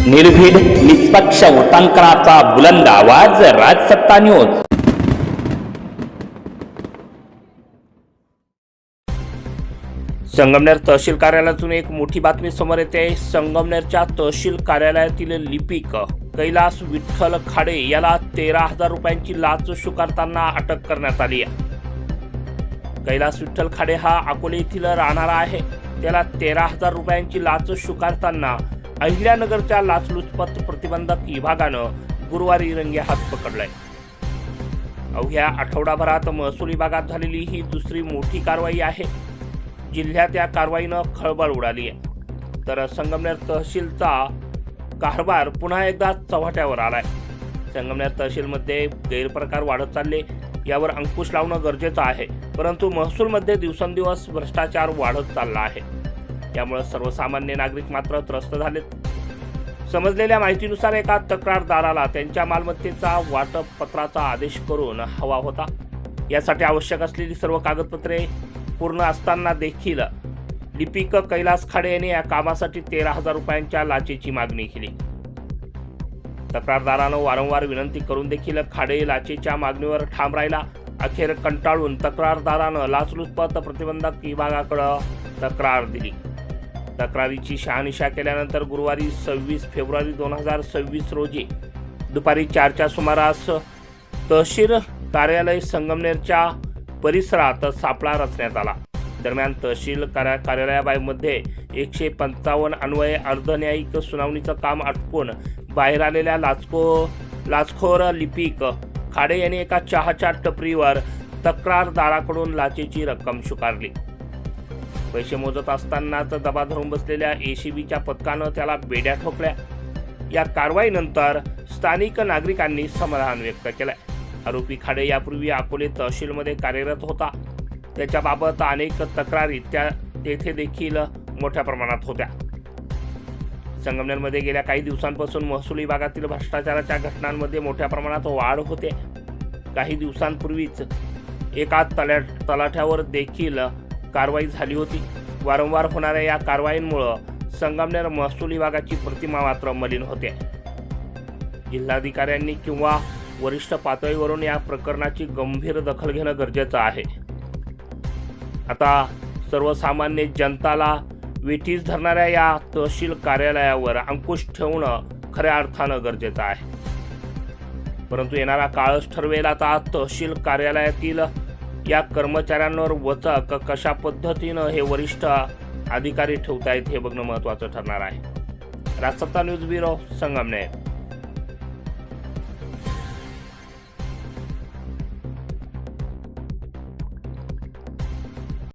निर्भीड निष्पक्ष वोटांकनाचा बुलंद आवाज, राजसत्ता न्यूज। संगमनेर तहसील कार्यालयातून एक मोठी बातमी समोर येते। संगमनेरच्या तहसील कार्यालयातील लिपिक कैलास विठ्ठल खाडे याला 13,000 रुपयांची लाच स्वीकारताना अटक करण्यात आली आहे। कैलास विठ्ठल खाडे हा अकोले येथील राहणारा आहे। त्याला 13,000 रुपयांची लाच स्वीकारताना अहिल्यानगरच्या लाचलुचपत प्रतिबंधक विभागानं गुरुवारी रंगेहात पकडलंय। अवघ्या आठवडाभरात महसूल विभागात झालेली ही दुसरी मोठी कारवाई आहे। जिल्ह्यात या कारवाईनं खळबळ उडाली आहे। तर संगमनेर तहसीलचा कारभार पुन्हा एकदा चव्हाट्यावर आलाय। संगमनेर तहसीलमध्ये गैरप्रकार वाढत चालले, यावर अंकुश लावणं गरजेचं आहे। परंतु महसूलमध्ये दिवसेंदिवस भ्रष्टाचार वाढत चालला आहे। यामुळे सर्वसामान्य नागरिक मात्र त्रस्त झालेत। समजलेल्या माहितीनुसार एका तक्रारदाराला त्यांच्या मालमत्तेचा वाटप पत्राचा आदेश करून हवा होता। यासाठी आवश्यक असलेली सर्व कागदपत्रे पूर्ण असताना देखील लिपिक कैलास खाडे यांनी या कामासाठी 13,000 रुपयांच्या लाचेची मागणी केली। तक्रारदारानं वारंवार विनंती करून देखील खाडे लाचेच्या मागणीवर ठाम राहिला। अखेर कंटाळून तक्रारदारानं लाचलुचपत प्रतिबंधक विभागाकडे तक्रार दिली। तक्रारीची शहानिशा केल्यानंतर गुरुवारी 26 फेब्रुवारी 2026 रोजी दुपारी 4च्या सुमारास तहसील कार्यालय संगमनेरच्या परिसरात सापळा रचण्यात आला। दरम्यान तहसील कार्यालयामध्ये 155 अन्वये अर्धन्यायिक सुनावणीचं काम आटपून बाहेर आलेल्या लाचखोर लिपिक खाडे यांनी एका चहाच्या टपरीवर तक्रारदाराकडून लाचेची रक्कम स्वीकारली। पैसे मोजत असतानाच दबा धरून बसलेल्या एसीबीच्या पथकानं त्याला बेड्या ठोकल्या। या कारवाईनंतर स्थानिक नागरिकांनी समाधान व्यक्त केलंय। आरोपी खाडे यापूर्वी अकोले तहसीलमध्ये कार्यरत होता। त्याच्याबाबत अनेक तक्रारी तेथे देखील मोठ्या प्रमाणात होत्या। संगमनेरमध्ये गेल्या काही दिवसांपासून महसूल विभागातील भ्रष्टाचाराच्या घटनांमध्ये मोठ्या प्रमाणात वाढ होते। काही दिवसांपूर्वीच एका तलाठ्यावर देखील कारवाई झाली होती। वारंवार होणाऱ्या या कारवाईंमुळे संगमनेर महसूल विभागाची प्रतिमा मात्र मलिन होते। जिल्हाधिकाऱ्यांनी किंवा वरिष्ठ पातळीवरून या प्रकरणाची गंभीर दखल घेणं गरजेचं आहे। आता सर्वसामान्य जनताला वेठीस धरणाऱ्या या तहसील कार्यालयावर अंकुश ठेवणं खऱ्या अर्थानं गरजेचं आहे। परंतु येणारा काळच ठरवेल आता तहसील कार्यालयातील या कर्मचाऱ्यांवर वचक कशा पद्धतीनं हे वरिष्ठ अधिकारी ठेवतायत हे बघणं महत्त्वाचं ठरणार आहे। राजसत्ता न्यूज ब्युरो, संगमनेर।